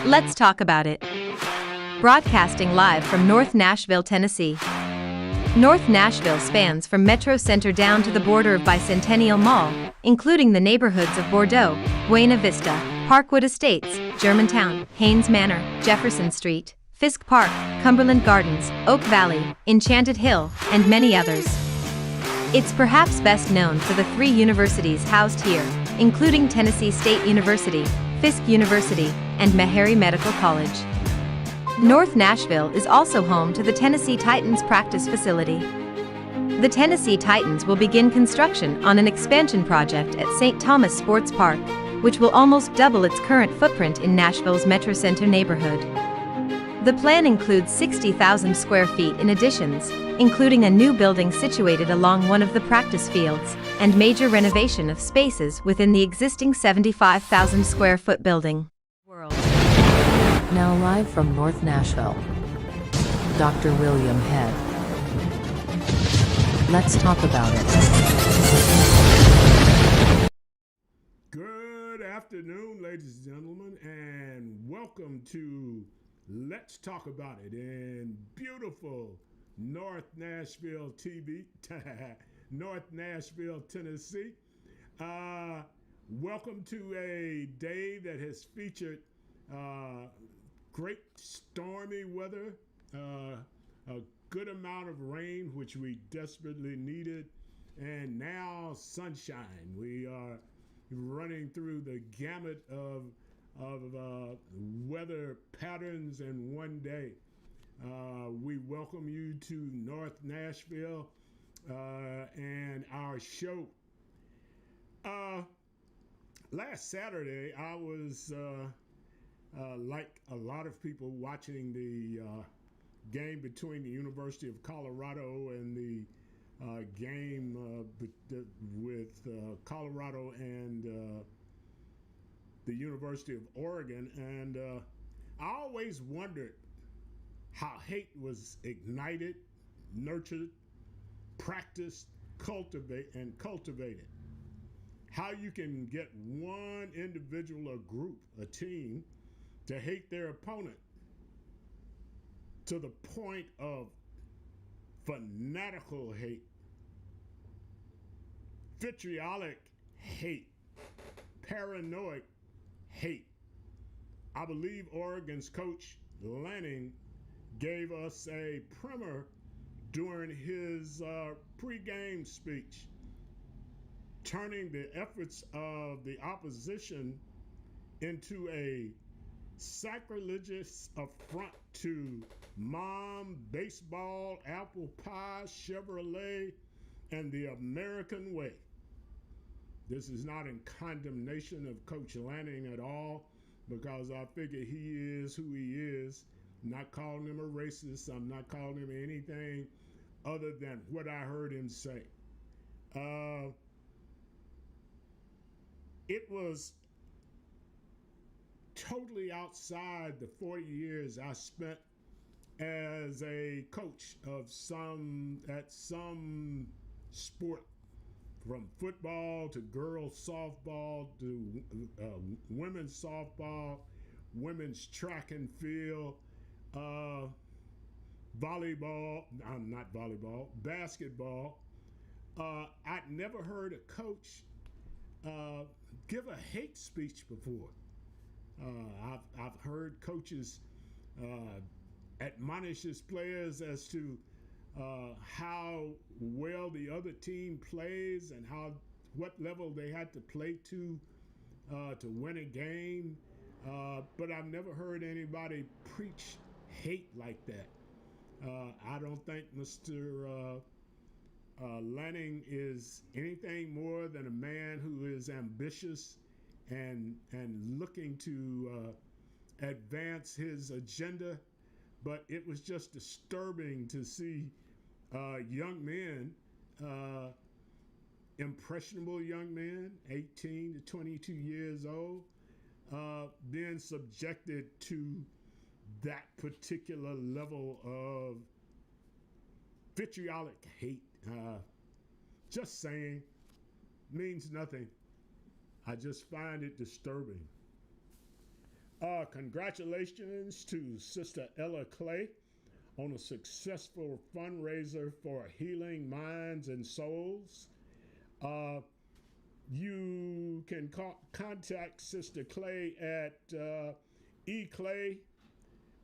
Let's talk about it. Broadcasting live from North Nashville, Tennessee. North Nashville spans from Metro Center down to the border of Bicentennial Mall, including the neighborhoods of Bordeaux, Buena Vista, Parkwood Estates, Germantown, Haynes Manor, Jefferson Street, Fisk Park, Cumberland Gardens, Oak Valley, Enchanted Hill, and many others. It's perhaps best known for the 3 universities housed here, including Tennessee State University, Fisk University, and Meharry Medical College. North Nashville is also home to the Tennessee Titans practice facility. The Tennessee Titans will begin construction on an expansion project at St. Thomas Sports Park, which will almost double its current footprint in Nashville's Metro Center neighborhood. The plan includes 60,000 square feet in additions, including a new building situated along one of the practice fields, and major renovation of spaces within the existing 75,000 square foot building. Now live from North Nashville, Dr. William Head. Let's talk about it. Good afternoon, ladies and gentlemen, and welcome to Let's Talk About It in beautiful North Nashville, North Nashville, Tennessee. Welcome to a day that has featured great stormy weather, a good amount of rain, which we desperately needed, and now sunshine. We are running through the gamut of weather patterns in one day. We welcome you to North Nashville and our show. Last Saturday, I was like a lot of people watching the game between the University of Colorado and the game with Colorado and the University of Oregon, and I always wondered how hate was ignited, nurtured, practiced, cultivated. How you can get one individual, a group, a team to hate their opponent to the point of fanatical hate, vitriolic hate, paranoid hate. I believe Oregon's coach Lanning gave us a primer during his pregame speech, turning the efforts of the opposition into a sacrilegious affront to mom, baseball, apple pie, Chevrolet, and the American way. This is not in condemnation of Coach Lanning at all, because I figure he is who he is. I'm not calling him a racist. I'm not calling him anything other than what I heard him say. It was totally outside the 40 years I spent as a coach of some sport, from football to girls softball to women's softball, women's track and field, basketball. I'd never heard a coach give a hate speech before. I've heard coaches admonish his players as to how well the other team plays and what level they had to play to win a game. But I've never heard anybody preach hate like that. I don't think Mr. Lanning is anything more than a man who is ambitious and looking to advance his agenda. But it was just disturbing to see young men, impressionable young men, 18 to 22 years old, being subjected to that particular level of vitriolic hate. Just saying, means nothing. I just find it disturbing. Congratulations to Sister Ella Clay on a successful fundraiser for Healing Minds and Souls. You can contact Sister Clay at eclay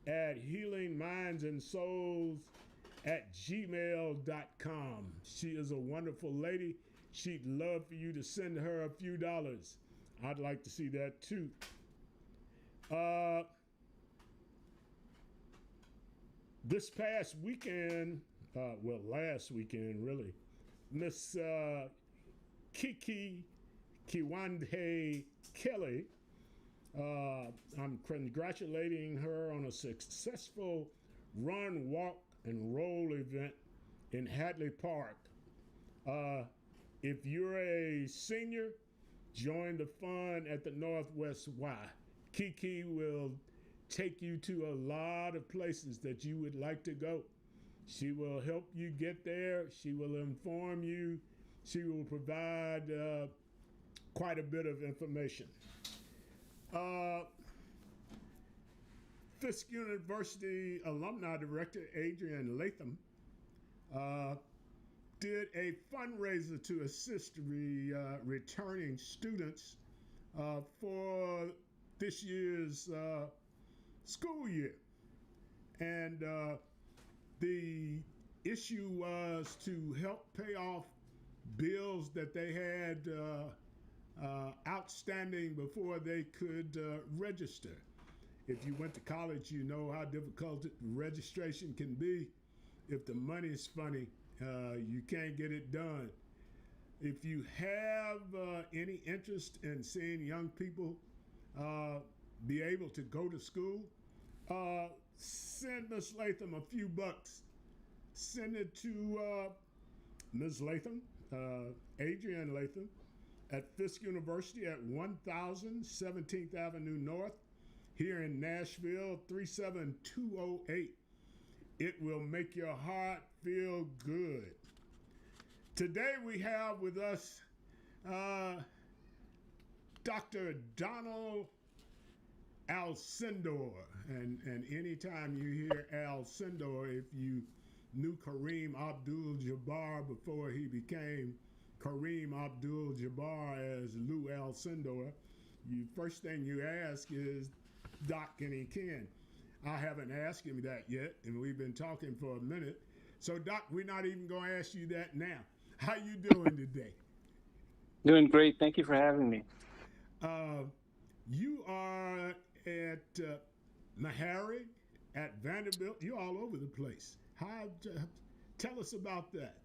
at healingmindsandSouls@gmail.com. She is a wonderful lady. She'd love for you to send her a few dollars. I'd like to see that too. This past weekend, last weekend really, Miss Kiki Kiwande Kelly, I'm congratulating her on a successful run, walk, and roll event in Hadley Park. If you're a senior, join the fun at the Northwest Y. Kiki will take you to a lot of places that you would like to go. She will help you get there. She will inform you. She will provide quite a bit of information. Fisk University Alumni Director Adrian Latham did a fundraiser to assist returning students for this year's school year. And the issue was to help pay off bills that they had outstanding before they could register. If you went to college, you know how difficult registration can be. If the money's funny, you can't get it done. If you have any interest in seeing young people be able to go to school, send Ms. Latham a few bucks. Send it to Ms. Latham, Adrian Latham, at Fisk University at 1000 17th Avenue North, here in Nashville, 37208. It will make your heart feel good. Today we have with us Dr. Donald Alcindor. And anytime you hear Alcindor, if you knew Kareem Abdul-Jabbar before he became Kareem Abdul-Jabbar as Lou Alcindor, first thing you ask is, Doc, can he ken? I haven't asked him that yet, and we've been talking for a minute. So, Doc, we're not even going to ask you that now. How you doing today? Doing great. Thank you for having me. You are at Meharry, at Vanderbilt. You're all over the place. Tell us about that.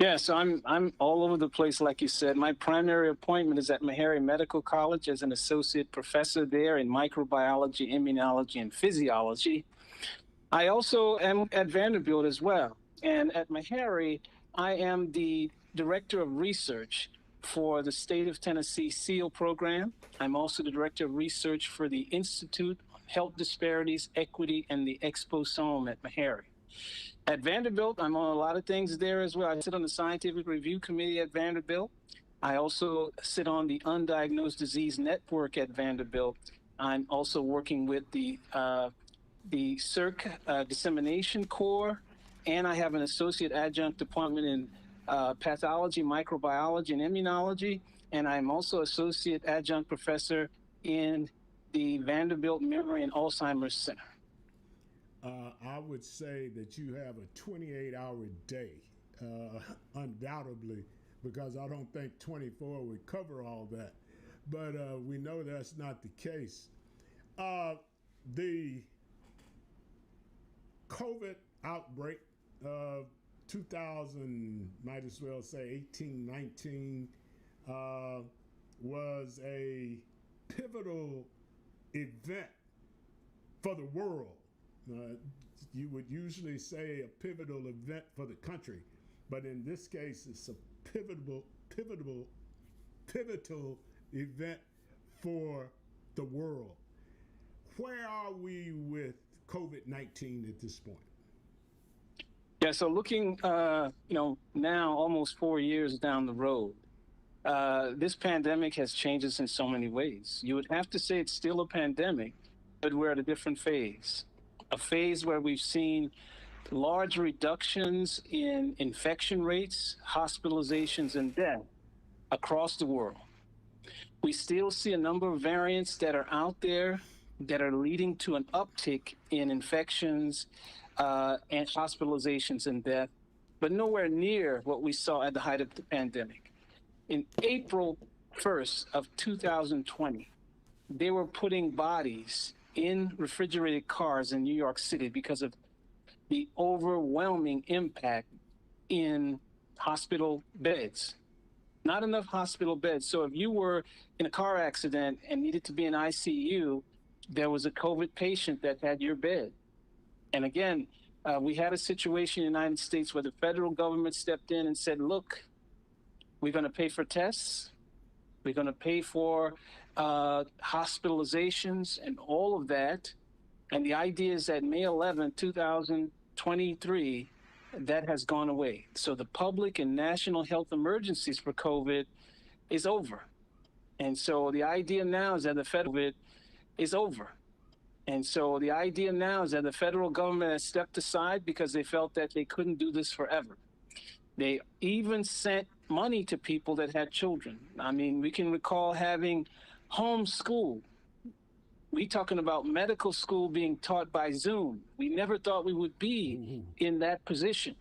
Yeah, so I'm all over the place, like you said. My primary appointment is at Meharry Medical College as an associate professor there in microbiology, immunology, and physiology. I also am at Vanderbilt as well. And at Meharry, I am the director of research for the State of Tennessee SEAL program. I'm also the director of research for the Institute on Health Disparities, Equity, and the Exposome at Meharry. At Vanderbilt, I'm on a lot of things there as well. I sit on the Scientific Review Committee at Vanderbilt. I also sit on the Undiagnosed Disease Network at Vanderbilt. I'm also working with the CERC Dissemination Corps, and I have an associate adjunct appointment in pathology, microbiology, and immunology, and I'm also associate adjunct professor in the Vanderbilt Memory and Alzheimer's Center. I would say that you have a 28-hour day, undoubtedly, because I don't think 24 would cover all that. But we know that's not the case. The COVID outbreak of 2000, might as well say 18-19, was a pivotal event for the world. You would usually say a pivotal event for the country, but in this case, it's a pivotal event for the world. Where are we with COVID-19 at this point? Yeah, so looking, now almost 4 years down the road, this pandemic has changed us in so many ways. You would have to say it's still a pandemic, but we're at a different phase. A phase where we've seen large reductions in infection rates, hospitalizations, and death across the world. We still see a number of variants that are out there that are leading to an uptick in infections and hospitalizations and death, but nowhere near what we saw at the height of the pandemic. In April 1st of 2020, they were putting bodies in refrigerated cars in New York City because of the overwhelming impact in hospital beds. Not enough hospital beds. So if you were in a car accident and needed to be in ICU, there was a COVID patient that had your bed. And again, we had a situation in the United States where the federal government stepped in and said, look, we're going to pay for tests. We're going to pay for hospitalizations and all of that. And the idea is that May 11, 2023, that has gone away. So the public and national health emergencies for COVID is over. And so the idea now is that the federal is over. And so the idea now is that the federal government has stepped aside because they felt that they couldn't do this forever. They even sent money to people that had children. I mean, we can recall having homeschool. We talking about medical school being taught by Zoom. We never thought we would be in that position.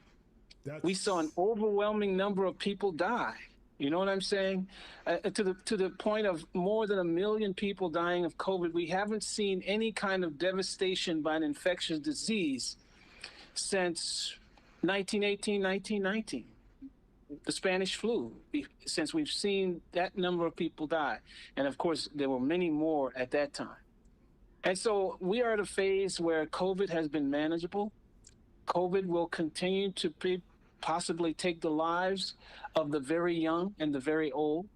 We saw an overwhelming number of people die. You know what I'm saying? To the point of more than 1 million people dying of COVID. We haven't seen any kind of devastation by an infectious disease since 1918, 1919. The Spanish flu, since we've seen that number of people die. And of course, there were many more at that time. And so we are at a phase where COVID has been manageable. COVID will continue to possibly take the lives of the very young and the very old.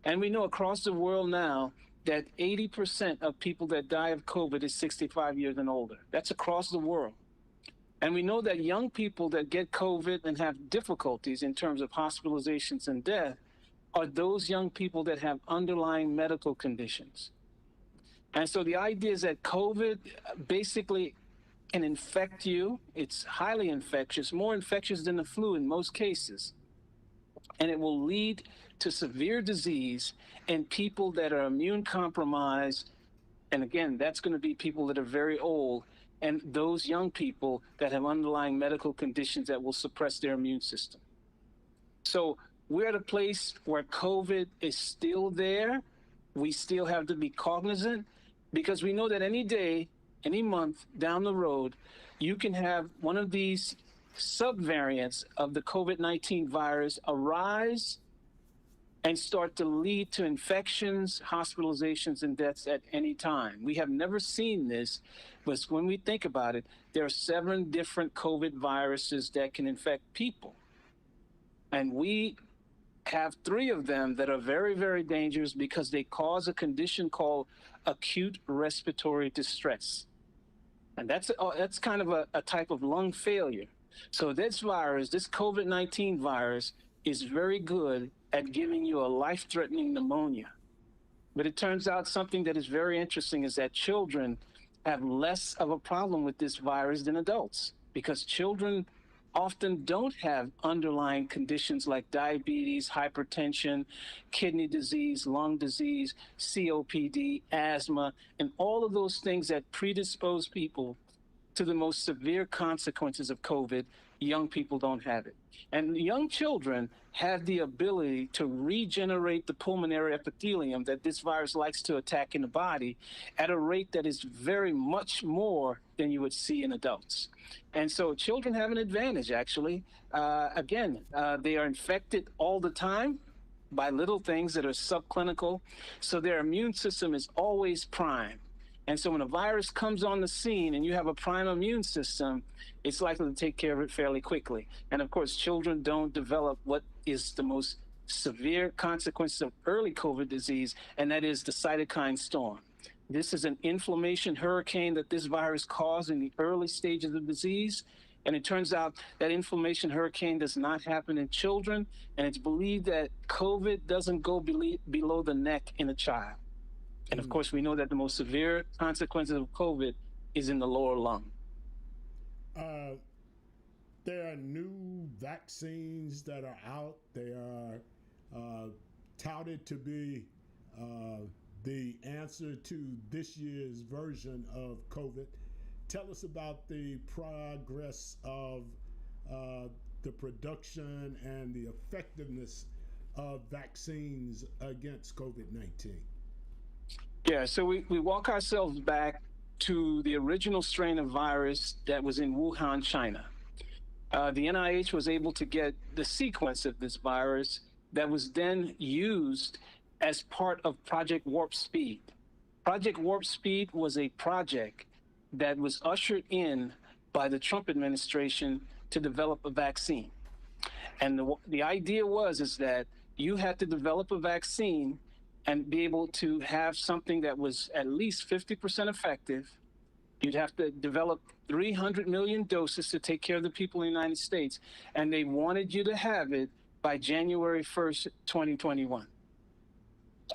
And we know across the world now that 80% of people that die of COVID is 65 years and older. That's across the world. And we know that young people that get COVID and have difficulties in terms of hospitalizations and death are those young people that have underlying medical conditions. And so the idea is that COVID basically can infect you. It's highly infectious, more infectious than the flu in most cases. And it will lead to severe disease in people that are immune compromised. And again, that's going to be people that are very old and those young people that have underlying medical conditions that will suppress their immune system. So we're at a place where COVID is still there. We still have to be cognizant because we know that any day, any month down the road, you can have one of these subvariants of the COVID-19 virus arise and start to lead to infections, hospitalizations, and deaths at any time. We have never seen this, but when we think about it, there are 7 different COVID viruses that can infect people. And we have 3 of them that are very, very dangerous because they cause a condition called acute respiratory distress. And that's kind of a type of lung failure. So this virus, this COVID-19 virus, is very good at giving you a life-threatening pneumonia. But it turns out something that is very interesting is that children have less of a problem with this virus than adults because children often don't have underlying conditions like diabetes, hypertension, kidney disease, lung disease, COPD, asthma, and all of those things that predispose people to the most severe consequences of COVID. Young people don't have it. And young children have the ability to regenerate the pulmonary epithelium that this virus likes to attack in the body at a rate that is very much more than you would see in adults. And so children have an advantage, actually. They are infected all the time by little things that are subclinical. So their immune system is always prime. And so when a virus comes on the scene and you have a prime immune system, it's likely to take care of it fairly quickly. And of course, children don't develop what is the most severe consequences of early COVID disease, and that is the cytokine storm. This is an inflammation hurricane that this virus caused in the early stages of disease, And it turns out that inflammation hurricane does not happen in children. And it's believed that COVID doesn't go below the neck in a child. And of course, we know that the most severe consequences of COVID is in the lower lung. There are new vaccines that are out. They are touted to be the answer to this year's version of COVID. Tell us about the progress of the production and the effectiveness of vaccines against COVID-19. Yeah, so we walk ourselves back to the original strain of virus that was in Wuhan, China. The NIH was able to get the sequence of this virus that was then used as part of Project Warp Speed. Project Warp Speed was a project that was ushered in by the Trump administration to develop a vaccine. And the idea is that you had to develop a vaccine and be able to have something that was at least 50% effective. You'd have to develop 300 million doses to take care of the people in the United States. And they wanted you to have it by January 1st, 2021.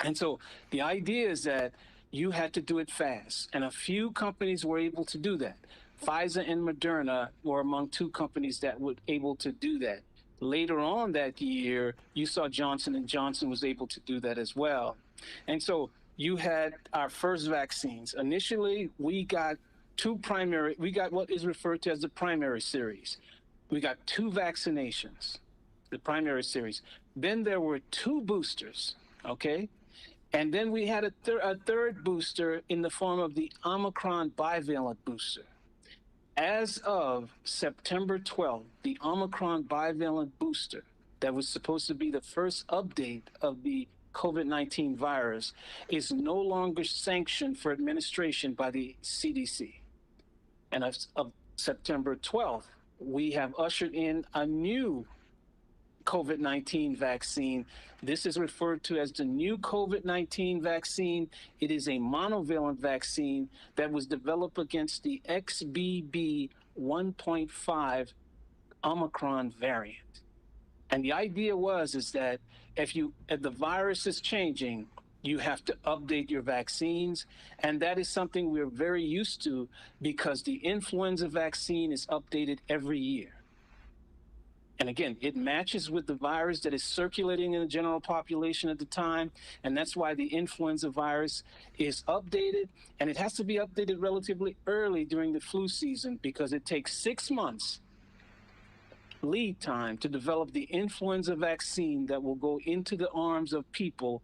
And so the idea is that you had to do it fast. And a few companies were able to do that. Pfizer and Moderna were among two companies that were able to do that. Later on that year, you saw Johnson & Johnson was able to do that as well. And so you had our first vaccines. Initially, we got what is referred to as the primary series. We got 2 vaccinations, the primary series. Then there were 2 boosters, okay? And then we had a third booster in the form of the Omicron bivalent booster. As of September 12th, the Omicron bivalent booster that was supposed to be the first update of the COVID-19 virus is no longer sanctioned for administration by the CDC. And of September 12th, we have ushered in a new COVID-19 vaccine. This is referred to as the new COVID-19 vaccine. It is a monovalent vaccine that was developed against the XBB 1.5 Omicron variant. And the idea is that if the virus is changing, you have to update your vaccines. And that is something we're very used to because the influenza vaccine is updated every year. And again, it matches with the virus that is circulating in the general population at the time. And that's why the influenza virus is updated. And it has to be updated relatively early during the flu season because it takes 6 months lead time to develop the influenza vaccine that will go into the arms of people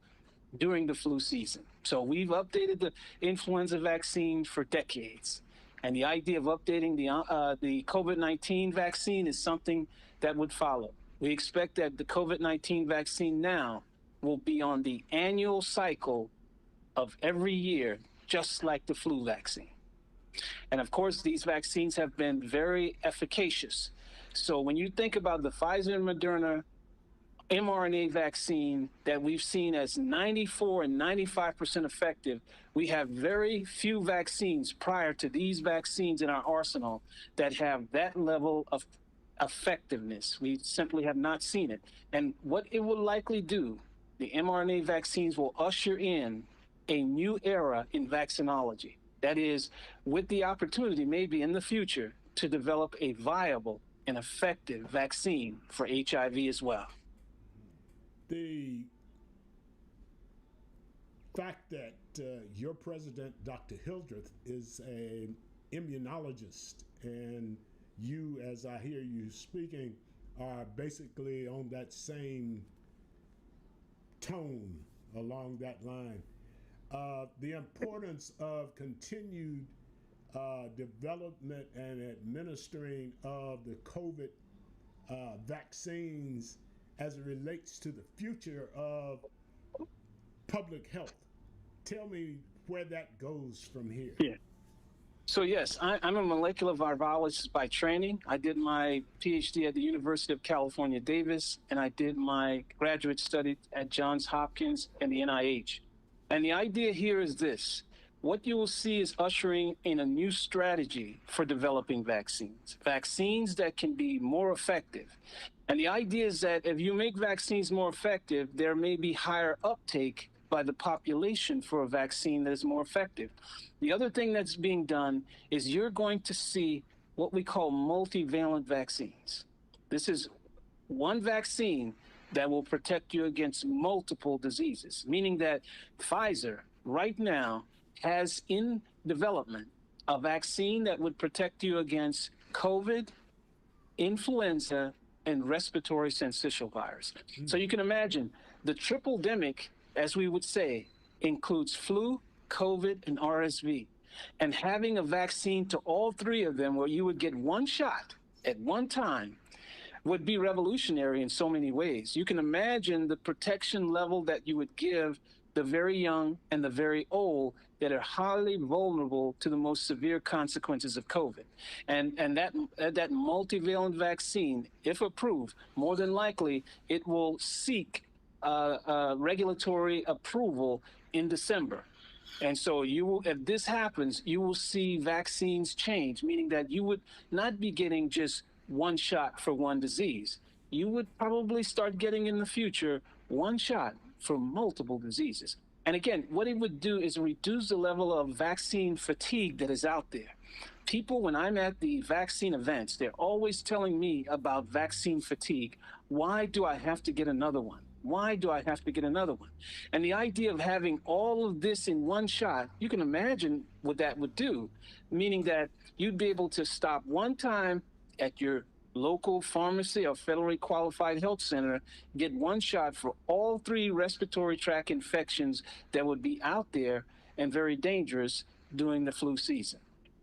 during the flu season. So we've updated the influenza vaccine for decades. And the idea of updating the COVID-19 vaccine is something that would follow. We expect that the COVID-19 vaccine now will be on the annual cycle of every year, just like the flu vaccine. And of course, these vaccines have been very efficacious. So when you think about the Pfizer and Moderna mRNA vaccine that we've seen as 94 and 95% effective, we have very few vaccines prior to these vaccines in our arsenal that have that level of effectiveness. We simply have not seen it. And what it will likely do, the mRNA vaccines will usher in a new era in vaccinology. That is, with the opportunity maybe in the future to develop a viable and effective vaccine for HIV as well. The fact that your president, Dr. Hildreth, is an immunologist, and you, as I hear you speaking, are basically on that same tone along that line. The importance of continued development and administering of the COVID vaccines as it relates to the future of public health. Tell me where that goes from here. Yeah. So yes, I'm a molecular virologist by training. I did my PhD at the University of California, Davis, and I did my graduate study at Johns Hopkins and the NIH. And the idea here is this: what you will see is ushering in a new strategy for developing vaccines that can be more effective. And the idea is that if you make vaccines more effective, there may be higher uptake by the population for a vaccine that is more effective. The other thing that's being done is you're going to see what we call multivalent vaccines. This is one vaccine that will protect you against multiple diseases, meaning that Pfizer right now has in development a vaccine that would protect you against COVID, influenza, and respiratory syncytial virus. So you can imagine the triple demic, as we would say, includes flu, COVID, and RSV. And having a vaccine to all three of them where you would get one shot at one time would be revolutionary in so many ways. You can imagine the protection level that you would give the very young and the very old that are highly vulnerable to the most severe consequences of COVID. And that multivalent vaccine, if approved, more than likely it will seek regulatory approval in December. And so you will, if this happens, you will see vaccines change, meaning that you would not be getting just one shot for one disease. You would probably start getting in the future one shot for multiple diseases. And again, what it would do is reduce the level of vaccine fatigue that is out there. People, when I'm at the vaccine events, they're always telling me about vaccine fatigue. Why do I have to get another one? Why do I have to get another one? And the idea of having all of this in one shot, you can imagine what that would do, meaning that you'd be able to stop one time at your local pharmacy or federally qualified health center, get one shot for all three respiratory tract infections that would be out there and very dangerous during the flu season,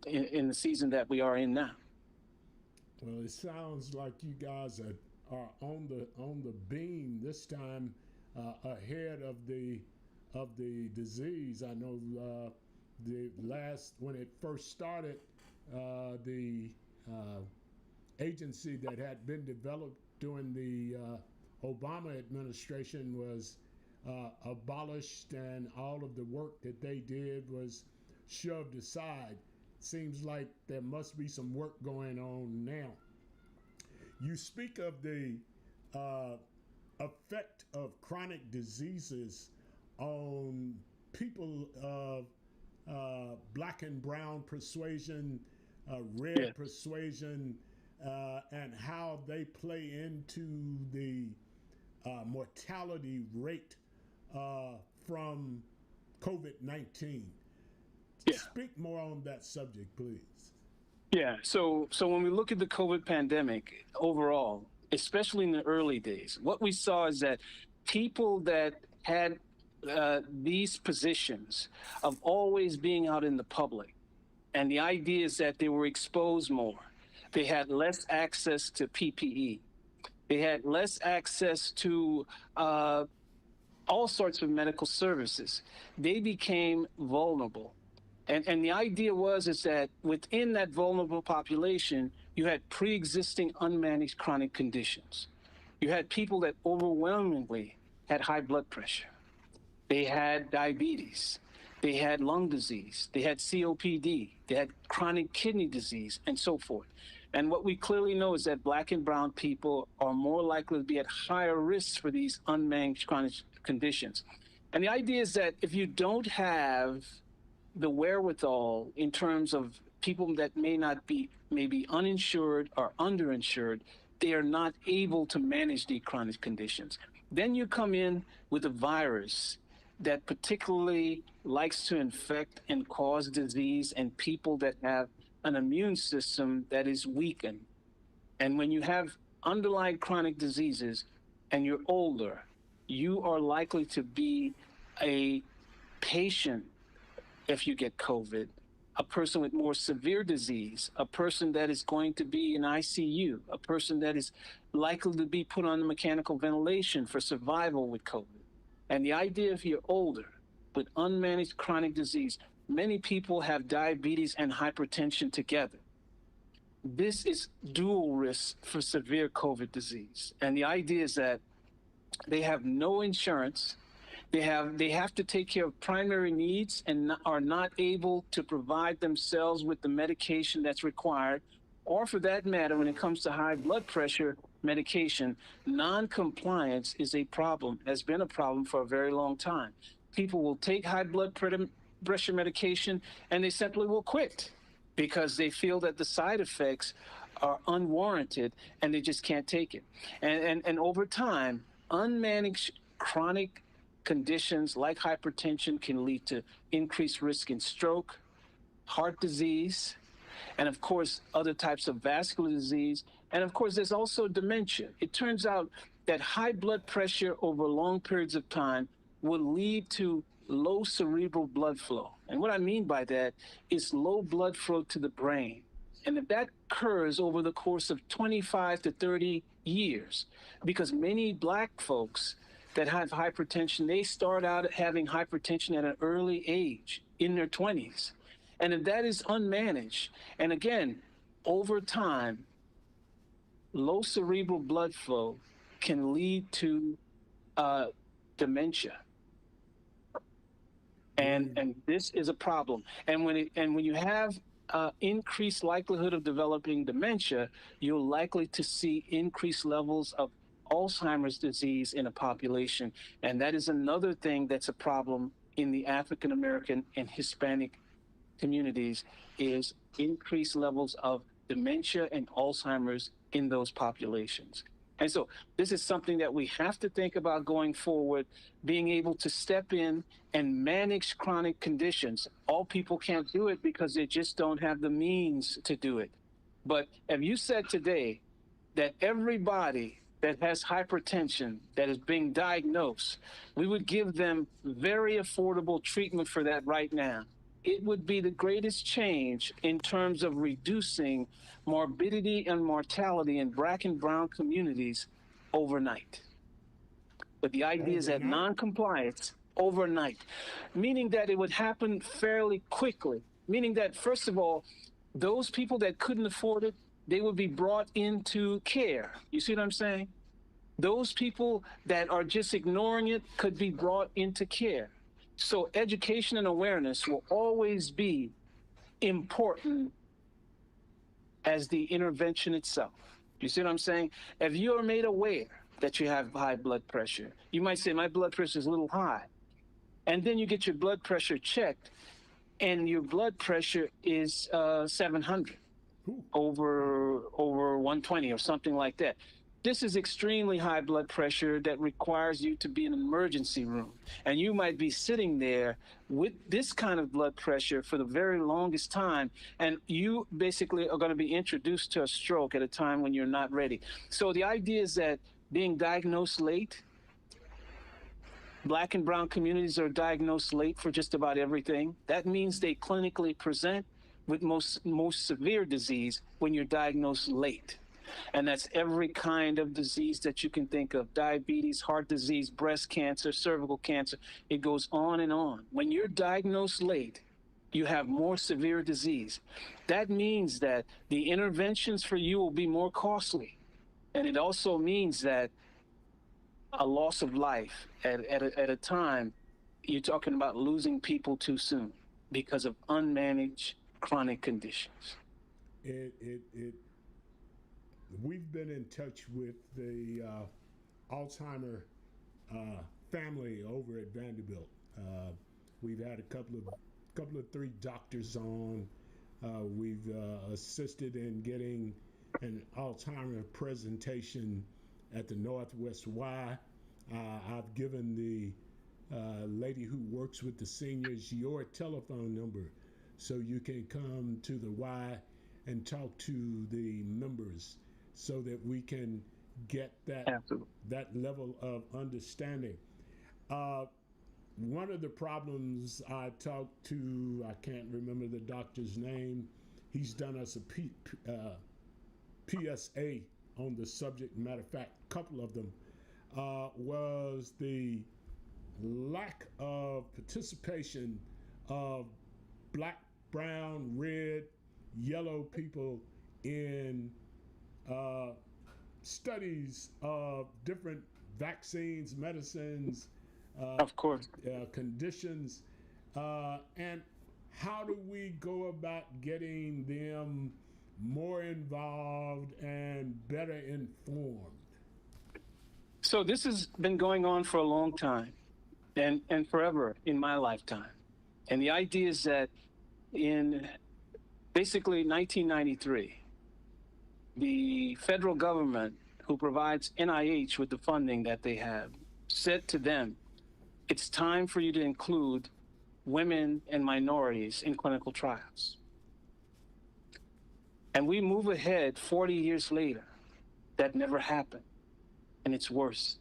in the season that we are in now. Well, it sounds like you guys are on the beam this time, ahead of the disease. I know when it first started, the agency that had been developed during the Obama administration was abolished, and all of the work that they did was shoved aside. Seems like there must be some work going on now. You speak of the effect of chronic diseases on people of black and brown persuasion, red persuasion, and how they play into the mortality rate from COVID-19. Yeah. Speak more on that subject, please. Yeah, so when we look at the COVID pandemic overall, especially in the early days, what we saw is that people that had these positions of always being out in the public, and the idea is that they were exposed more. They had less access to PPE. They had less access to all sorts of medical services. They became vulnerable. And the idea is that within that vulnerable population, you had pre-existing unmanaged chronic conditions. You had people that overwhelmingly had high blood pressure. They had diabetes. They had lung disease. They had COPD. They had chronic kidney disease, and so forth. And what we clearly know is that black and brown people are more likely to be at higher risk for these unmanaged chronic conditions. And the idea is that if you don't have the wherewithal in terms of people that may not be maybe uninsured or underinsured, they are not able to manage the chronic conditions. Then you come in with a virus that particularly likes to infect and cause disease in people that have an immune system that is weakened. And when you have underlying chronic diseases and you're older, you are likely to be a patient if you get COVID, a person with more severe disease, a person that is going to be in ICU, a person that is likely to be put on mechanical ventilation for survival with COVID. And the idea, if you're older with unmanaged chronic disease, many people have diabetes and hypertension together. This is dual risk for severe COVID disease. And the idea is that they have no insurance, They have to take care of primary needs and are not able to provide themselves with the medication that's required, or for that matter, when it comes to high blood pressure medication, non-compliance is a problem, has been a problem for a very long time. People will take high pressure medication and they simply will quit because they feel that the side effects are unwarranted and they just can't take it. And over time, unmanaged chronic conditions like hypertension can lead to increased risk in stroke, heart disease, and of course, other types of vascular disease. And of course, there's also dementia. It turns out that high blood pressure over long periods of time will lead to low cerebral blood flow. And what I mean by that is low blood flow to the brain. And if that occurs over the course of 25 to 30 years, because many Black folks that have hypertension, they start out having hypertension at an early age in their 20s. And if that is unmanaged, and again, over time, low cerebral blood flow can lead to dementia. And this is a problem. And when you have increased likelihood of developing dementia, you're likely to see increased levels of Alzheimer's disease in a population. And that is another thing that's a problem in the African American and Hispanic communities, is increased levels of dementia and Alzheimer's in those populations. And so this is something that we have to think about going forward, being able to step in and manage chronic conditions. All people can't do it because they just don't have the means to do it. But if you said today that everybody that has hypertension that is being diagnosed, we would give them very affordable treatment for that right now, it would be the greatest change in terms of reducing morbidity and mortality in Black and brown communities overnight. But the idea is that non-compliance overnight, meaning that it would happen fairly quickly, meaning that, first of all, those people that couldn't afford it, they would be brought into care. You see what I'm saying? Those people that are just ignoring it could be brought into care. So education and awareness will always be important as the intervention itself. You see what I'm saying? If you are made aware that you have high blood pressure, you might say, my blood pressure is a little high. And then you get your blood pressure checked and your blood pressure is 700 over 120 or something like that. This is extremely high blood pressure that requires you to be in an emergency room. And you might be sitting there with this kind of blood pressure for the very longest time. And you basically are going to be introduced to a stroke at a time when you're not ready. So the idea is that being diagnosed late, Black and brown communities are diagnosed late for just about everything. That means they clinically present with most severe disease when you're diagnosed late. And that's every kind of disease that you can think of: diabetes, heart disease, breast cancer, cervical cancer. It goes on and on. When you're diagnosed late, you have more severe disease. That means that the interventions for you will be more costly. And it also means that a loss of life at a time, you're talking about losing people too soon because of unmanaged chronic conditions. We've been in touch with the Alzheimer family over at Vanderbilt. We've had a couple of 3 doctors on. We've assisted in getting an Alzheimer presentation at the Northwest Y. I've given the lady who works with the seniors your telephone number so you can come to the Y and talk to the members, so that we can get that level of understanding. One of the problems I talked to, I can't remember the doctor's name, he's done us a PSA on the subject. Matter of fact, a couple of them, was the lack of participation of Black, brown, red, yellow people in studies of different vaccines, medicines, Of course. conditions, and how do we go about getting them more involved and better informed? So this has been going on for a long time and forever in my lifetime. And the idea is that in basically 1993, the federal government, who provides NIH with the funding that they have, said to them, it's time for you to include women and minorities in clinical trials. And we move ahead 40 years later. That never happened. And it's worse.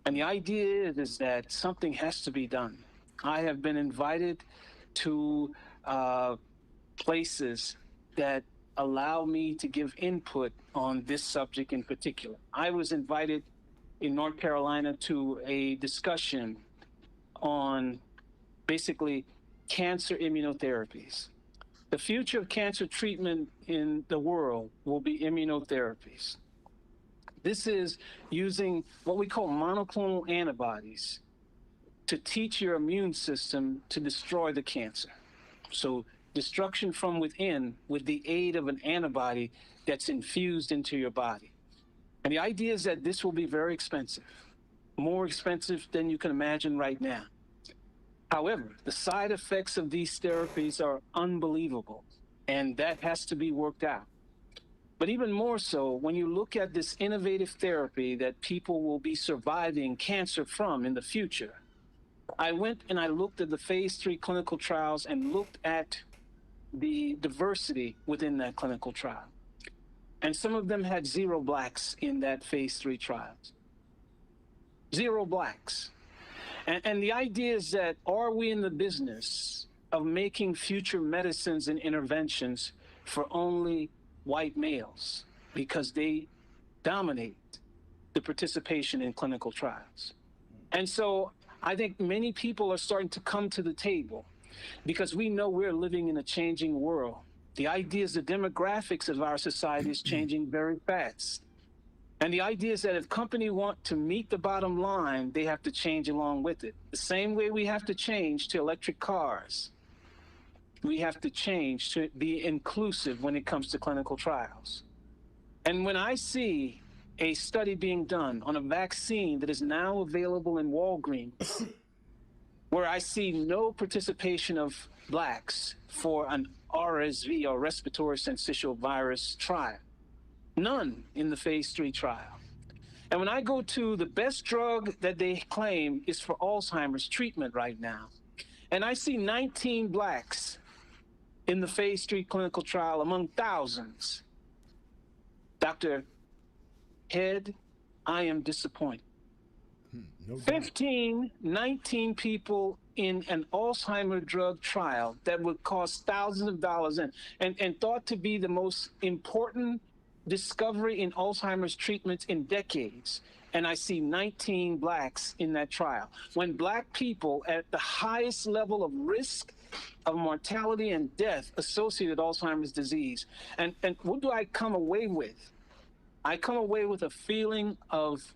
And the idea is that something has to be done. I have been invited to places that allow me to give input on this subject in particular. I was invited in North Carolina to a discussion on basically cancer immunotherapies. The future of cancer treatment in the world will be immunotherapies. This is using what we call monoclonal antibodies to teach your immune system to destroy the cancer. So destruction from within with the aid of an antibody that's infused into your body. And the idea is that this will be very expensive, more expensive than you can imagine right now. However, the side effects of these therapies are unbelievable, and that has to be worked out. But even more so, when you look at this innovative therapy that people will be surviving cancer from in the future, I went and I looked at the phase 3 clinical trials and looked at the diversity within that clinical trial. And some of them had 0 blacks in that phase 3 trials. 0 blacks. And the idea is that, are we in the business of making future medicines and interventions for only white males because they dominate the participation in clinical trials? And so I think many people are starting to come to the table because we know we're living in a changing world. The idea is the demographics of our society is changing very fast. And the idea is that if companies want to meet the bottom line, they have to change along with it. The same way we have to change to electric cars, we have to change to be inclusive when it comes to clinical trials. And when I see a study being done on a vaccine that is now available in Walgreens, where I see no participation of blacks for an RSV or respiratory syncytial virus trial, none in the phase 3 trial. And when I go to the best drug that they claim is for Alzheimer's treatment right now, and I see 19 blacks in the phase 3 clinical trial among thousands, Dr. Head, I am disappointed. No doubt. 15, 19 people in an Alzheimer drug trial that would cost thousands of dollars and thought to be the most important discovery in Alzheimer's treatments in decades. And I see 19 blacks in that trial. When black people at the highest level of risk of mortality and death associated with Alzheimer's disease. And what do I come away with? I come away with a feeling of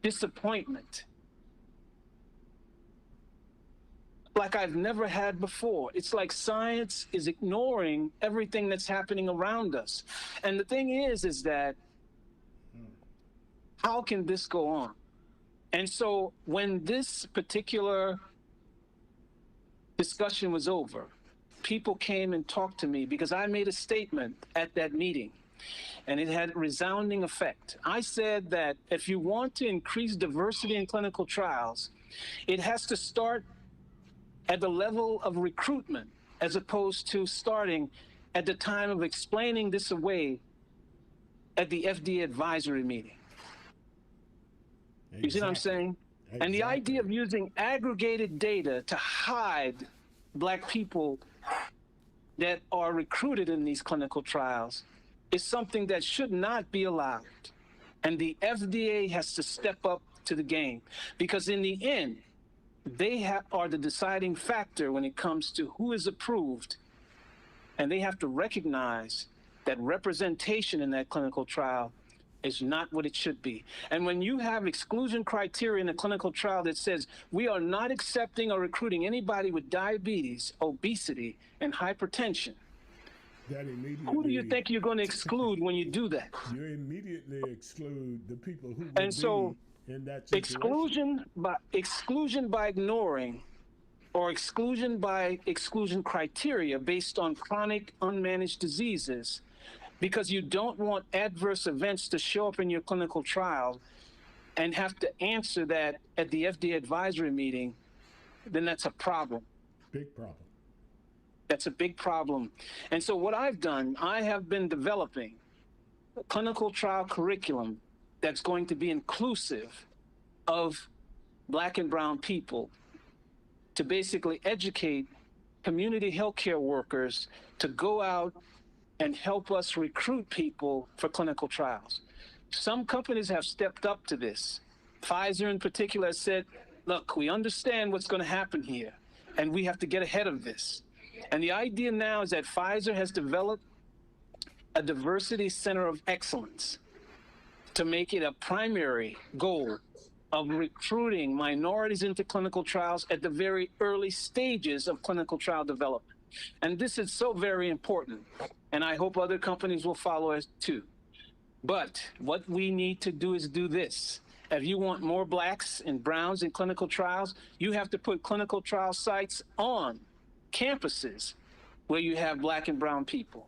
disappointment like I've never had before. It's like science is ignoring everything that's happening around us. And the thing is that how can this go on? And so when this particular discussion was over, people came and talked to me because I made a statement at that meeting and it had resounding effect. I said that if you want to increase diversity in clinical trials, it has to start at the level of recruitment as opposed to starting at the time of explaining this away at the FDA advisory meeting. You see what I'm saying? Exactly. And the idea of using aggregated data to hide black people that are recruited in these clinical trials is something that should not be allowed. And the FDA has to step up to the game because in the end, they are the deciding factor when it comes to who is approved. And they have to recognize that representation in that clinical trial is not what it should be. And when you have exclusion criteria in a clinical trial that says we are not accepting or recruiting anybody with diabetes, obesity, and hypertension, That immediately, who do you think you're going to exclude when you do that? you immediately exclude the people who would And so be in that situation. exclusion by ignoring, or exclusion by exclusion criteria based on chronic unmanaged diseases, because you don't want adverse events to show up in your clinical trial and have to answer that at the FDA advisory meeting, then that's a problem. Big problem. That's a big problem. And so what I've done, I have been developing a clinical trial curriculum that's going to be inclusive of Black and brown people, to basically educate community healthcare workers to go out and help us recruit people for clinical trials. Some companies have stepped up to this. Pfizer in particular has said, look, we understand what's going to happen here, and we have to get ahead of this. And the idea now is that Pfizer has developed a diversity center of excellence to make it a primary goal of recruiting minorities into clinical trials at the very early stages of clinical trial development. And this is so very important, and I hope other companies will follow us too. But what we need to do is do this. If you want more Blacks and browns in clinical trials, you have to put clinical trial sites on campuses where you have Black and brown people.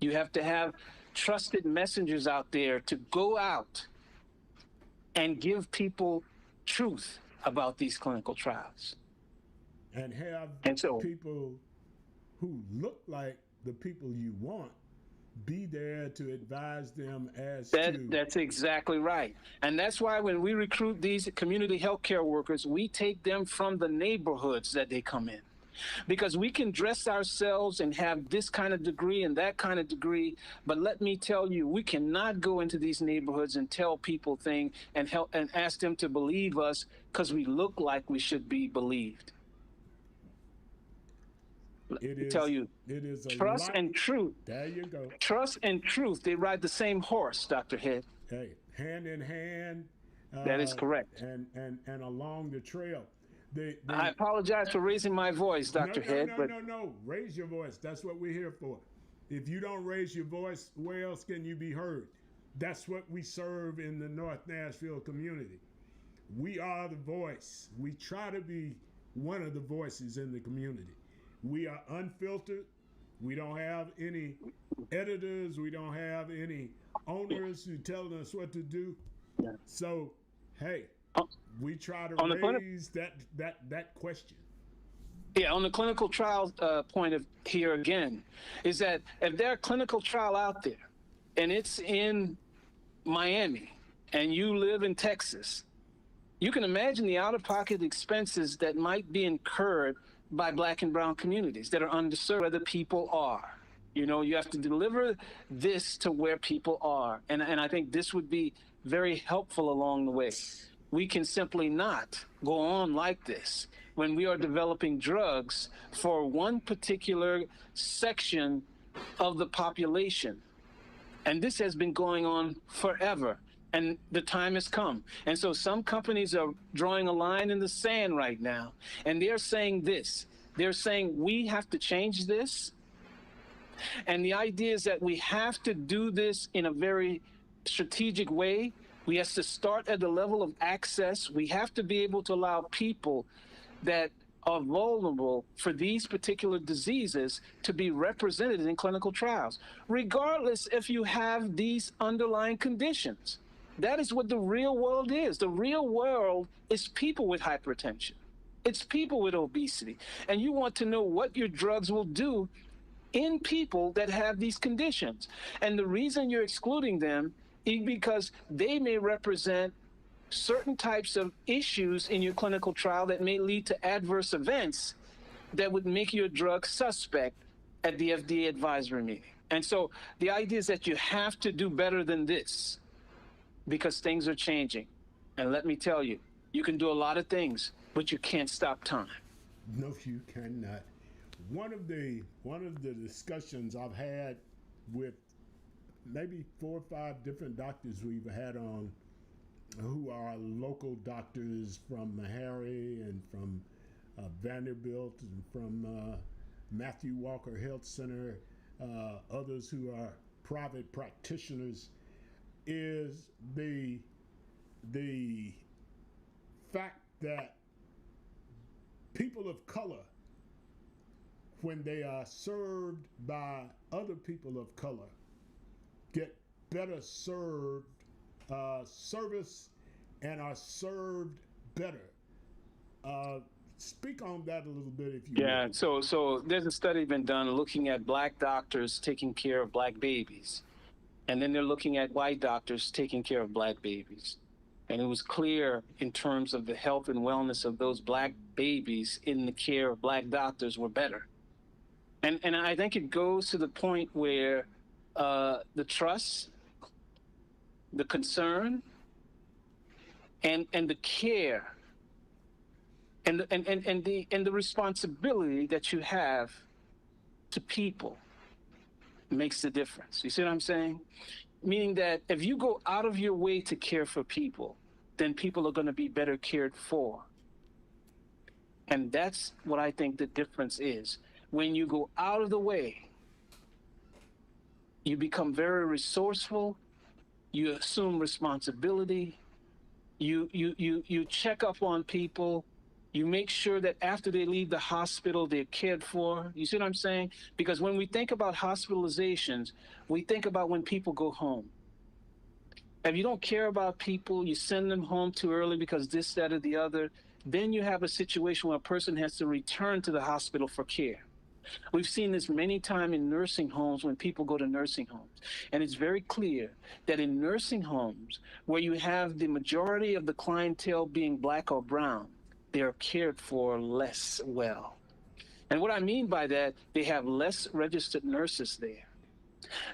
You have to have trusted messengers out there to go out and give people truth about these clinical trials. And have And so- people who look like the people you want be there to advise them as to. That's exactly right. And that's why when we recruit these community healthcare workers, we take them from the neighborhoods that they come in. Because we can dress ourselves and have this kind of degree and that kind of degree, but let me tell you, we cannot go into these neighborhoods and tell people things and help and ask them to believe us because we look like we should be believed. Let me tell you, it is a trust lot. and truth. There you go. Trust and truth, they ride the same horse, Dr. Head. Hey, hand in hand. That is correct. And along the trail. I apologize for raising my voice, Dr. Head, but No. Raise your voice. That's what we're here for. If you don't raise your voice, where else can you be heard? That's what we serve in the North Nashville community. We are the voice. We try to be one of the voices in the community. We are unfiltered. We don't have any editors. We don't have any owners who telling us what to do. So, hey, we try to raise that question. Yeah, on the clinical trial point of here again, is that if there's a clinical trial out there and it's in Miami and you live in Texas, you can imagine the out-of-pocket expenses that might be incurred by Black and brown communities that are underserved where the people are. You know, you have to deliver this to where people are. And I think this would be very helpful along the way. We can simply not go on like this when we are developing drugs for one particular section of the population. And this has been going on forever, and the time has come. And so some companies are drawing a line in the sand right now, and they're saying this. They're saying we have to change this. And the idea is that we have to do this in a very strategic way. We have to start at the level of access. We have to be able to allow people that are vulnerable for these particular diseases to be represented in clinical trials, regardless if you have these underlying conditions. That is what the real world is. The real world is people with hypertension. It's people with obesity. And you want to know what your drugs will do in people that have these conditions. And the reason you're excluding them is because they may represent certain types of issues in your clinical trial that may lead to adverse events that would make your drug suspect at the FDA advisory meeting. And so the idea is that you have to do better than this because things are changing. And let me tell you, you can do a lot of things, but you can't stop time. No, you cannot. One of the discussions I've had with maybe 4 or 5 different doctors we've had on who are local doctors from Meharry and from Vanderbilt and from Matthew Walker Health Center, others who are private practitioners, is the fact that people of color, when they are served by other people of color, get better served service and are served better. Speak on that a little bit, if you Yeah, will. so there's a study been done looking at black doctors taking care of black babies. And then they're looking at white doctors taking care of black babies. And it was clear in terms of the health and wellness of those black babies in the care of black doctors were better. And I think it goes to the point where the trust, the concern, and the care and the responsibility that you have to people makes the difference. You see what I'm saying? Meaning that if you go out of your way to care for people, then people are going to be better cared for. And that's what I think the difference is. When you go out of the way, you become very resourceful, you assume responsibility, you check up on people, you make sure that after they leave the hospital, they're cared for. You see what I'm saying? Because when we think about hospitalizations, we think about when people go home. If you don't care about people, you send them home too early because this, that, or the other, then you have a situation where a person has to return to the hospital for care. We've seen this many times in nursing homes when people go to nursing homes. And it's very clear that in nursing homes, where you have the majority of the clientele being black or brown, they are cared for less well. And what I mean by that, they have less registered nurses there.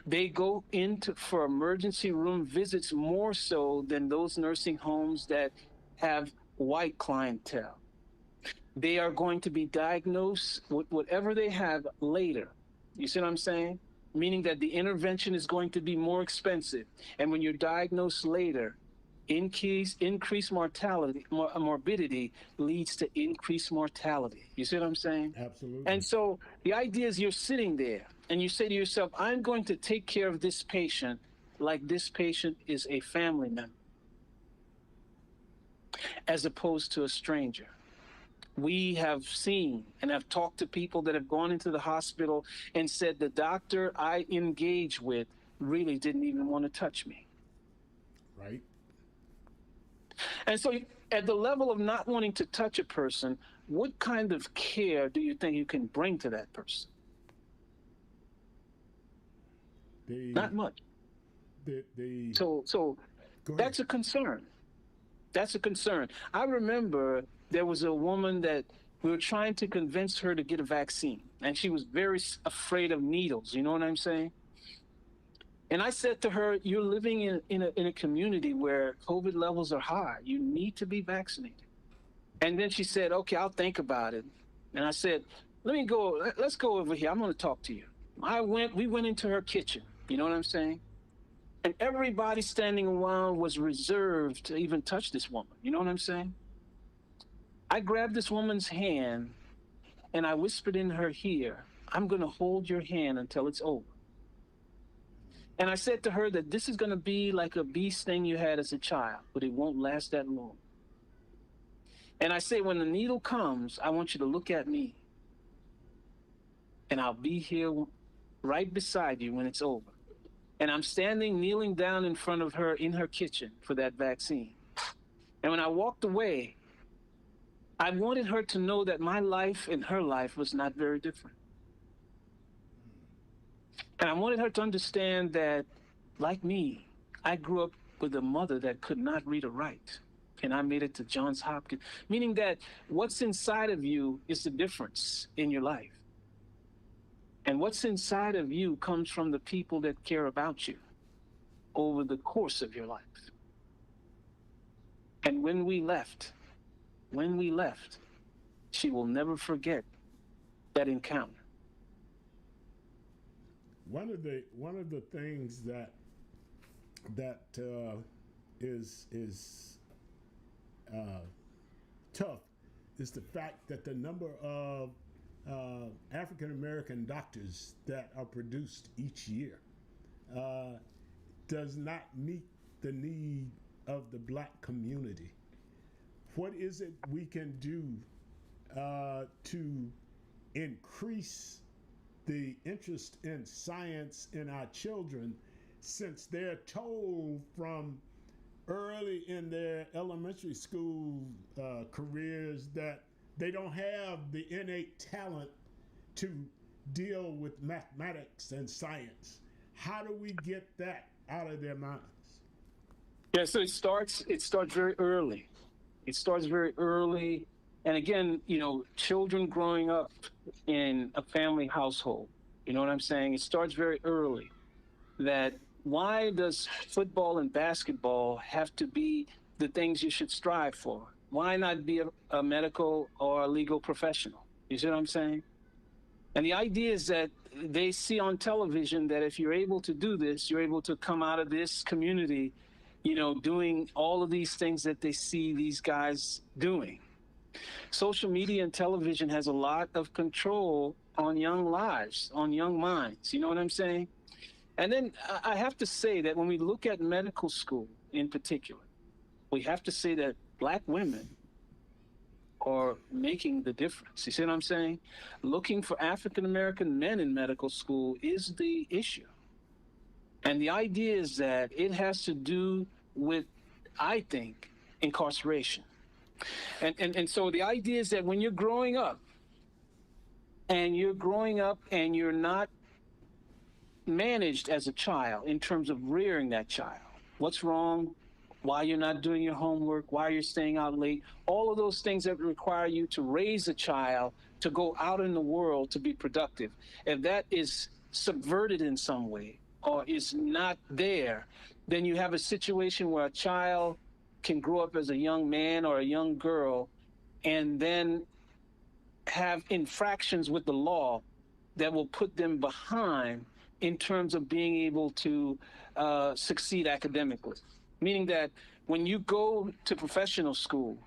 They go into for emergency room visits more so than those nursing homes that have white clientele. They are going to be diagnosed with whatever they have later. You see what I'm saying? Meaning that the intervention is going to be more expensive. And when you're diagnosed later, increased mortality, morbidity leads to increased mortality. You see what I'm saying? Absolutely. And so the idea is you're sitting there and you say to yourself, I'm going to take care of this patient like this patient is a family member, as opposed to a stranger. We have seen and have talked to people that have gone into the hospital and said the doctor I engaged with really didn't even want to touch me. Right. And so at the level of not wanting to touch a person, what kind of care do you think you can bring to that person? Not much. So that's a concern. That's a concern. I remember there was a woman that we were trying to convince her to get a vaccine, and she was very afraid of needles. You know what I'm saying? And I said to her, you're living in a community where COVID levels are high. You need to be vaccinated. And then she said, okay, I'll think about it. And I said, let's go over here. I'm going to talk to you. We went into her kitchen. You know what I'm saying? And everybody standing around was reserved to even touch this woman. You know what I'm saying? I grabbed this woman's hand and I whispered in her ear, I'm going to hold your hand until it's over. And I said to her that this is going to be like a bee sting you had as a child, but it won't last that long. And I say, when the needle comes, I want you to look at me. And I'll be here right beside you when it's over. And I'm kneeling down in front of her in her kitchen for that vaccine. And when I walked away, I wanted her to know that my life and her life was not very different. And I wanted her to understand that, like me, I grew up with a mother that could not read or write. And I made it to Johns Hopkins, meaning that what's inside of you is the difference in your life. And what's inside of you comes from the people that care about you over the course of your life. And when we left, she will never forget that encounter. one of the things that is tough is the fact that the number of African American doctors that are produced each year does not meet the need of the black community. What is it we can do to increase the interest in science in our children, since they're told from early in their elementary school careers that they don't have the innate talent to deal with mathematics and science? How do we get that out of their minds? Yeah, so it starts very early. It starts very early. And again, children growing up in a family household, you know what I'm saying? It starts very early. That why does football and basketball have to be the things you should strive for? Why not be a medical or a legal professional? You see what I'm saying? And the idea is that they see on television that if you're able to do this, you're able to come out of this community, doing all of these things that they see these guys doing. Social media and television has a lot of control on young lives, on young minds. You know what I'm saying? And then I have to say that when we look at medical school in particular, we have to say that black women are making the difference. You see what I'm saying? Looking for African American men in medical school is the issue. And the idea is that it has to do with, I think, incarceration. And so the idea is that when you're growing up and you're not managed as a child in terms of rearing that child, what's wrong, why you're not doing your homework, why you're staying out late, all of those things that require you to raise a child to go out in the world to be productive. If that is subverted in some way or is not there, then you have a situation where a child can grow up as a young man or a young girl and then have infractions with the law that will put them behind in terms of being able to succeed academically. Meaning that when you go to professional school,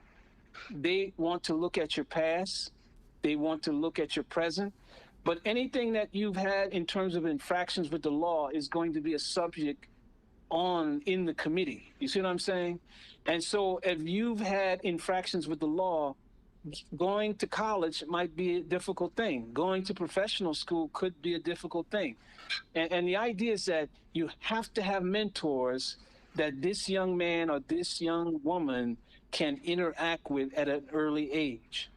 they want to look at your past, they want to look at your present, but anything that you've had in terms of infractions with the law is going to be a subject in the committee. You see what I'm saying? And so if you've had infractions with the law, going to college might be a difficult thing. Going to professional school could be a difficult thing. And the idea is that you have to have mentors that this young man or this young woman can interact with at an early age.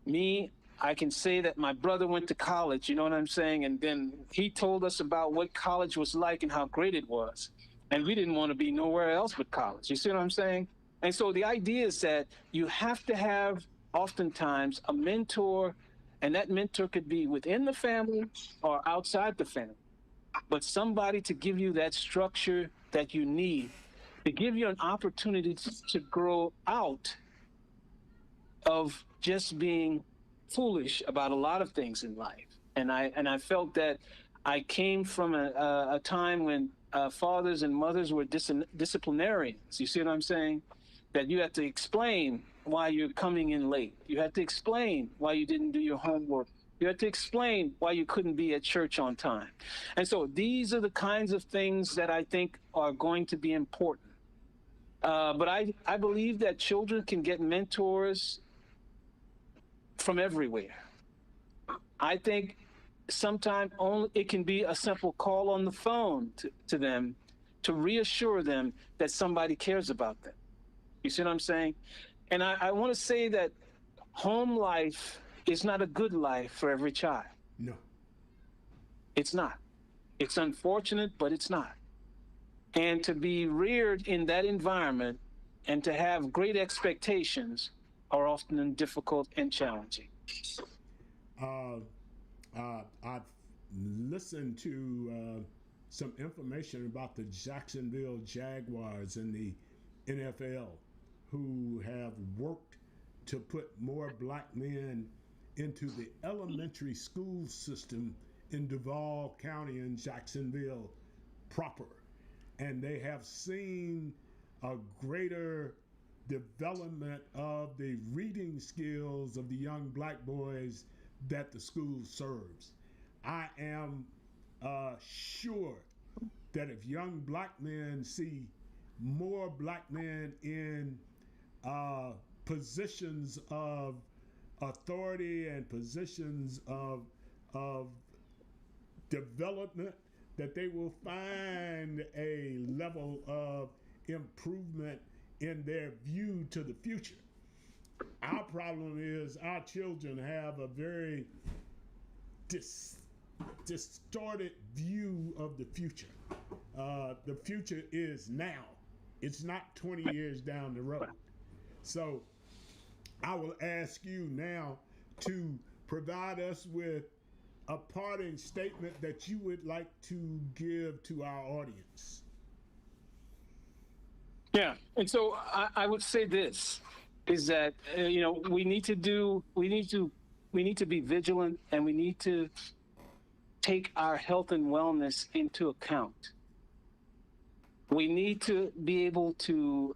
Me, I can say that my brother went to college, you know what I'm saying? And then he told us about what college was like and how great it was. And we didn't want to be nowhere else but college. You see what I'm saying? And so the idea is that you have to have oftentimes a mentor, and that mentor could be within the family or outside the family, but somebody to give you that structure that you need to give you an opportunity to grow out of just being foolish about a lot of things in life. And I felt that I came from a time when fathers and mothers were disciplinarians. You see what I'm saying? That you had to explain why you're coming in late. You had to explain why you didn't do your homework. You had to explain why you couldn't be at church on time. And so these are the kinds of things that I think are going to be important. But I believe that children can get mentors from everywhere. I think sometimes only it can be a simple call on the phone to them to reassure them that somebody cares about them. You see what I'm saying? And I want to say that home life is not a good life for every child. No. It's not. It's unfortunate, but it's not. And to be reared in that environment and to have great expectations are often difficult and challenging. I've listened to some information about the Jacksonville Jaguars in the NFL, who have worked to put more black men into the elementary school system in Duval County in Jacksonville proper. And they have seen a greater development of the reading skills of the young black boys that the school serves. I am sure that if young black men see more black men in positions of authority and positions of development, that they will find a level of improvement in their view to the future. Our problem is our children have a very distorted view of the future. The future is now. It's not 20 years down the road. So I will ask you now to provide us with a parting statement that you would like to give to our audience. Yeah, and so I would say this is that we need to be vigilant, and we need to take our health and wellness into account. We need to be able to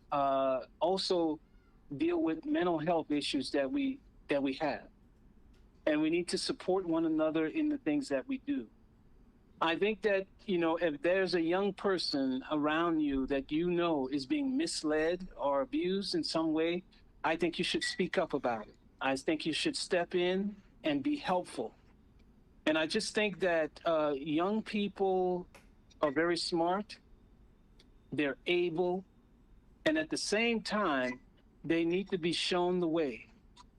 also deal with mental health issues that we have, and we need to support one another in the things that we do. I think that, if there's a young person around you that is being misled or abused in some way, I think you should speak up about it. I think you should step in and be helpful. And I just think that young people are very smart, they're able, and at the same time, they need to be shown the way.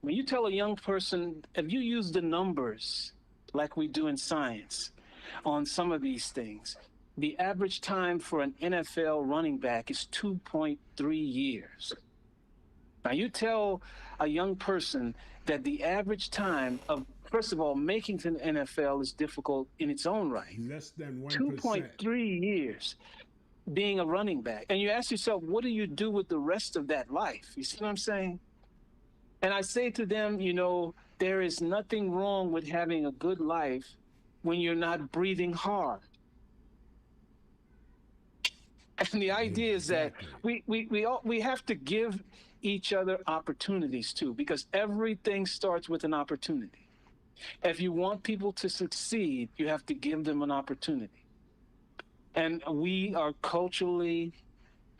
When you tell a young person, if you use the numbers like we do in science, on some of these things, the average time for an NFL running back is 2.3 years. Now, you tell a young person that the average time of, first of all, making to the NFL is difficult in its own right. Less than 1%. 2.3 years being a running back. And you ask yourself, what do you do with the rest of that life? You see what I'm saying? And I say to them, there is nothing wrong with having a good life when you're not breathing hard. And the idea is that we have to give each other opportunities too, because everything starts with an opportunity. If you want people to succeed, you have to give them an opportunity. And we are culturally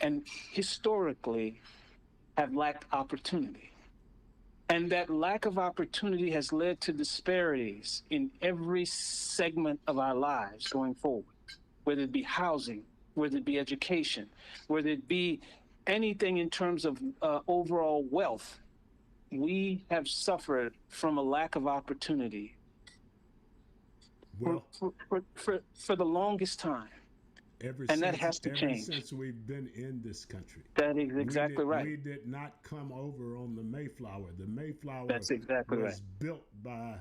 and historically have lacked opportunity. And that lack of opportunity has led to disparities in every segment of our lives going forward, whether it be housing, whether it be education, whether it be anything in terms of overall wealth. We have suffered from a lack of opportunity for the longest time. That has to change. Ever since we've been in this country. That is exactly right. We did not come over on the Mayflower. The Mayflower That's exactly was right. built by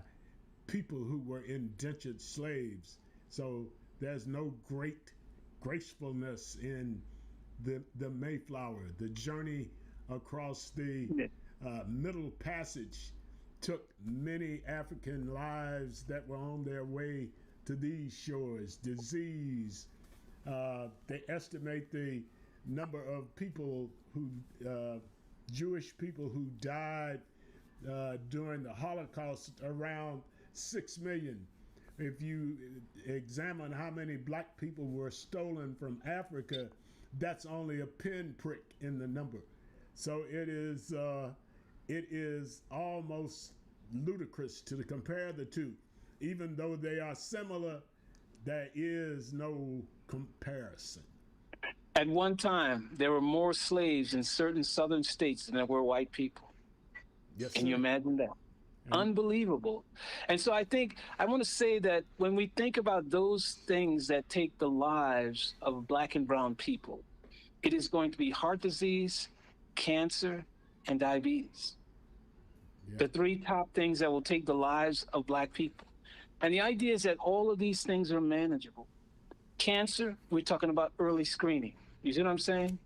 people who were indentured slaves. So there's no great gracefulness in the Mayflower. The journey across the Middle Passage took many African lives that were on their way to these shores. Disease. They estimate the number of people Jewish people who died during the Holocaust, around 6 million. If you examine how many black people were stolen from Africa, that's only a pinprick in the number. So it is almost ludicrous to compare the two. Even though they are similar, there is no comparison. At one time, there were more slaves in certain southern states than there were white people. Yes, Can you imagine that? Unbelievable. And so I think I want to say that when we think about those things that take the lives of black and brown people, it is going to be heart disease, cancer, and diabetes. Yeah. The three top things that will take the lives of black people. And the idea is that all of these things are manageable. Cancer, we're talking about early screening. You see what I'm saying?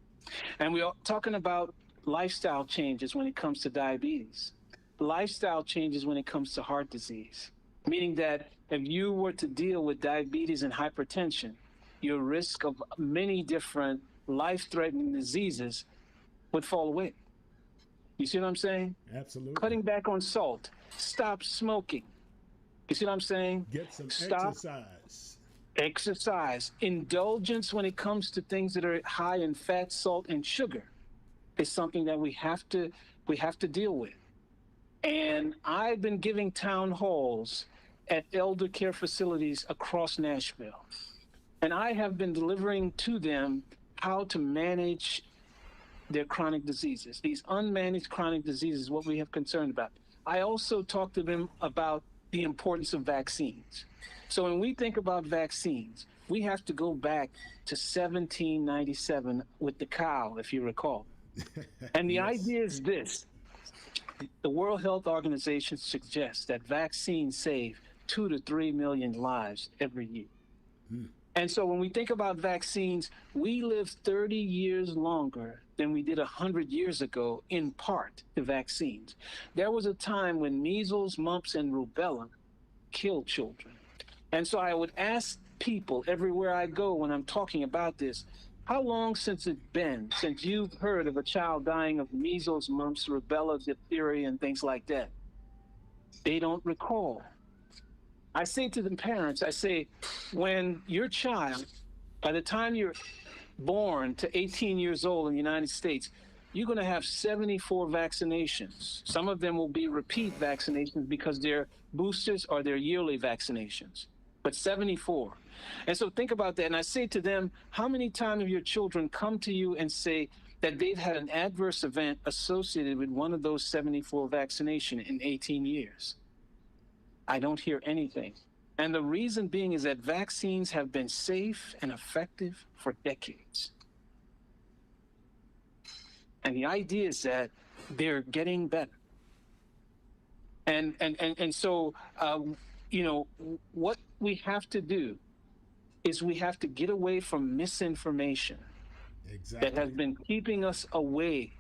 And we're talking about lifestyle changes when it comes to diabetes, lifestyle changes when it comes to heart disease. meaning that if you were to deal with diabetes and hypertension, your risk of many different life-threatening diseases would fall away. You see what I'm saying? Absolutely. Cutting back on salt, stop smoking. You see what I'm saying? Get some Stop exercise. exercise. Indulgence when it comes to things that are high in fat, salt, and sugar is something that we have to deal with. And I've been giving town halls at elder care facilities across Nashville. And I have been delivering to them how to manage their chronic diseases. These unmanaged chronic diseases, what we have concerned about. I also talk to them about the importance of vaccines. So when we think about vaccines, we have to go back to 1797 with the cow, if you recall. And the Yes. idea is this. The World Health Organization suggests that vaccines save 2 to 3 million lives every year. And so when we think about vaccines, we live 30 years longer than we did 100 years ago, in part to vaccines. There was a time when measles, mumps, and rubella killed children. And so I would ask people everywhere I go when I'm talking about this, how long since it's been since you've heard of a child dying of measles, mumps, rubella, diphtheria, and things like that? They don't recall. I say to the parents, I say, when your child, by the time you're born to 18 years old in the United States, you're going to have 74 vaccinations. Some of them will be repeat vaccinations because they're boosters or they're yearly vaccinations, but 74. And so think about that. And I say to them, how many times have your children come to you and say that they've had an adverse event associated with one of those 74 vaccinations in 18 years? I don't hear anything. And the reason being is that vaccines have been safe and effective for decades. And the idea is that they're getting better. And so, you know, what we have to do is we have to get away from misinformation Exactly. that has been keeping us away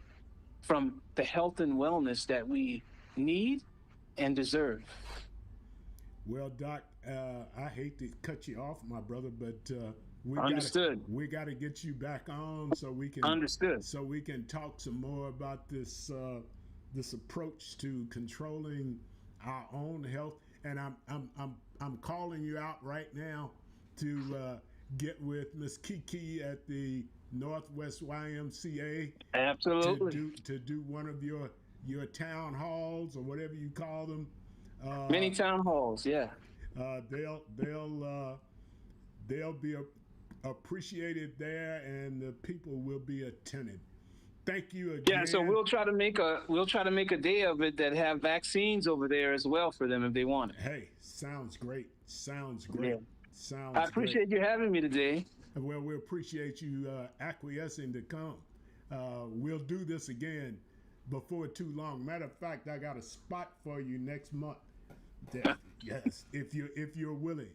from the health and wellness that we need and deserve. Well, Doc, I hate to cut you off, my brother, but Understood. we got to get you back on so we can Understood. so we can talk some more about this this approach to controlling our own health. And I'm calling you out right now to get with Miss Kiki at the Northwest YMCA Absolutely. to do one of your town halls or whatever you call them. Many town halls, yeah. They'll be appreciated there, and the people will be attentive. Thank you again. Yeah, so we'll try to make a day of it that have vaccines over there as well for them if they want it. Hey, sounds great. Sounds great. Yeah. Sounds. I appreciate you having me today. Well, we appreciate you acquiescing to come. We'll do this again before too long. Matter of fact, I got a spot for you next month. Yes, if you're willing.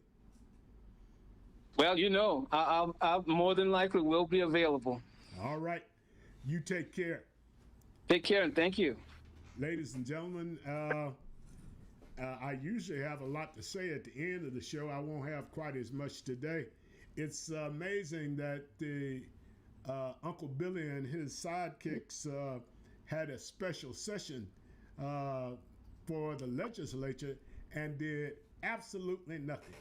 Well, you know, I'll more than likely will be available. All right. You take care. Take care and thank you. Ladies and gentlemen, I usually have a lot to say at the end of the show. I won't have quite as much today. It's amazing that the Uncle Billy and his sidekicks had a special session for the legislature and did absolutely nothing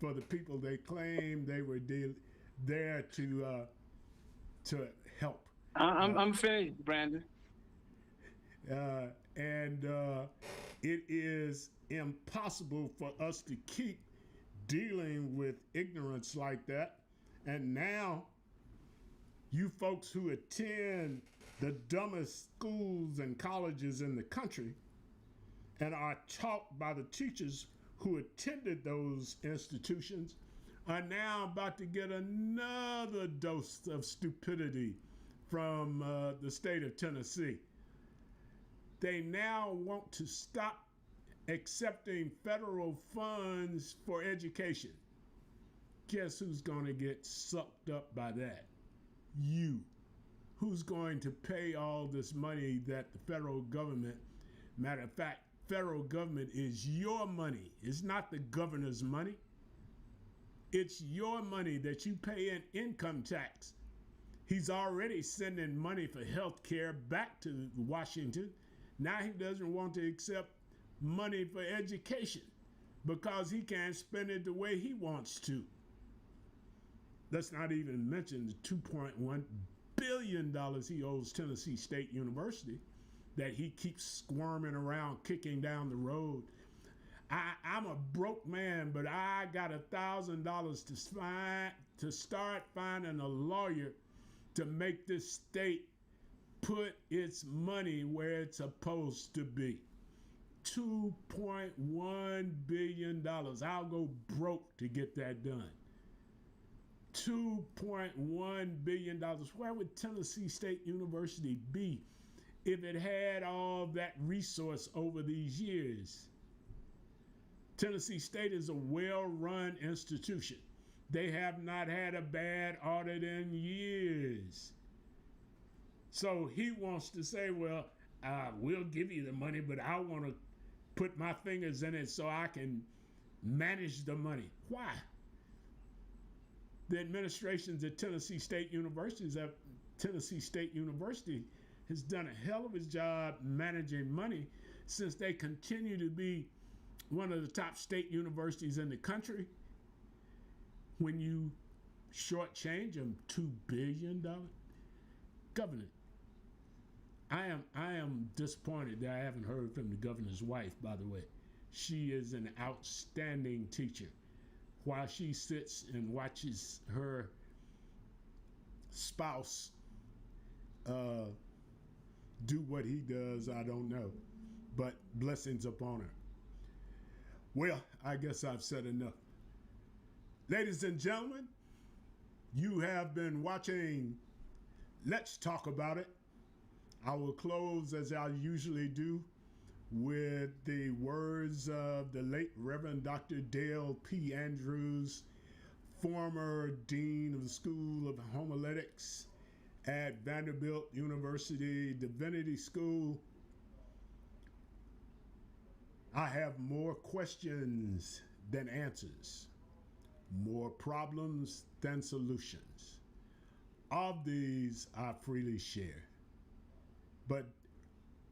for the people they claimed they were there to help. I'm finished, Brandon. And it is impossible for us to keep dealing with ignorance like that. And now, you folks who attend the dumbest schools and colleges in the country and are taught by the teachers who attended those institutions are now about to get another dose of stupidity from the state of Tennessee. They now want to stop accepting federal funds for education. Guess who's going to get sucked up by that? You. Who's going to pay all this money that the federal government, matter of fact, federal government is your money. It's not the governor's money. It's your money that you pay in income tax. He's already sending money for health care back to Washington. Now he doesn't want to accept money for education because he can't spend it the way he wants to. Let's not even mention the $2.1 billion he owes Tennessee State University that he keeps squirming around, kicking down the road. I'm a broke man, but I got $1,000 to start finding a lawyer to make this state put its money where it's supposed to be. $2.1 billion. I'll go broke to get that done. $2.1 billion. Where would Tennessee State University be if it had all that resource over these years? Tennessee State is a well-run institution. They have not had a bad audit in years. So he wants to say, well, we'll give you the money, but I want to put my fingers in it so I can manage the money. Why? The administrations at Tennessee State University has done a hell of a job managing money since they continue to be one of the top state universities in the country. When you shortchange them $2 billion, Governor, I am disappointed that I haven't heard from the governor's wife, by the way. She is an outstanding teacher. While she sits and watches her spouse do what he does, I don't know. But blessings upon her. Well, I guess I've said enough. Ladies and gentlemen, you have been watching Let's Talk About It. I will close as I usually do with the words of the late Reverend Dr. Dale P. Andrews, former Dean of the School of Homiletics at Vanderbilt University Divinity School. I have more questions than answers, more problems than solutions. Of these, I freely share. But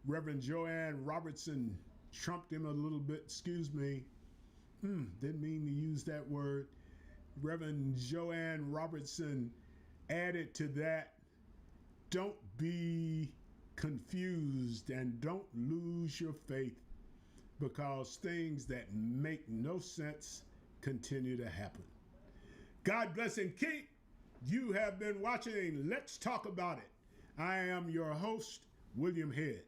Reverend Joanne Robertson trumped him a little bit, excuse me. Didn't mean to use that word. Reverend Joanne Robertson added to that, don't be confused and don't lose your faith because things that make no sense continue to happen. God bless and keep. You have been watching Let's Talk About It. I am your host, William Head.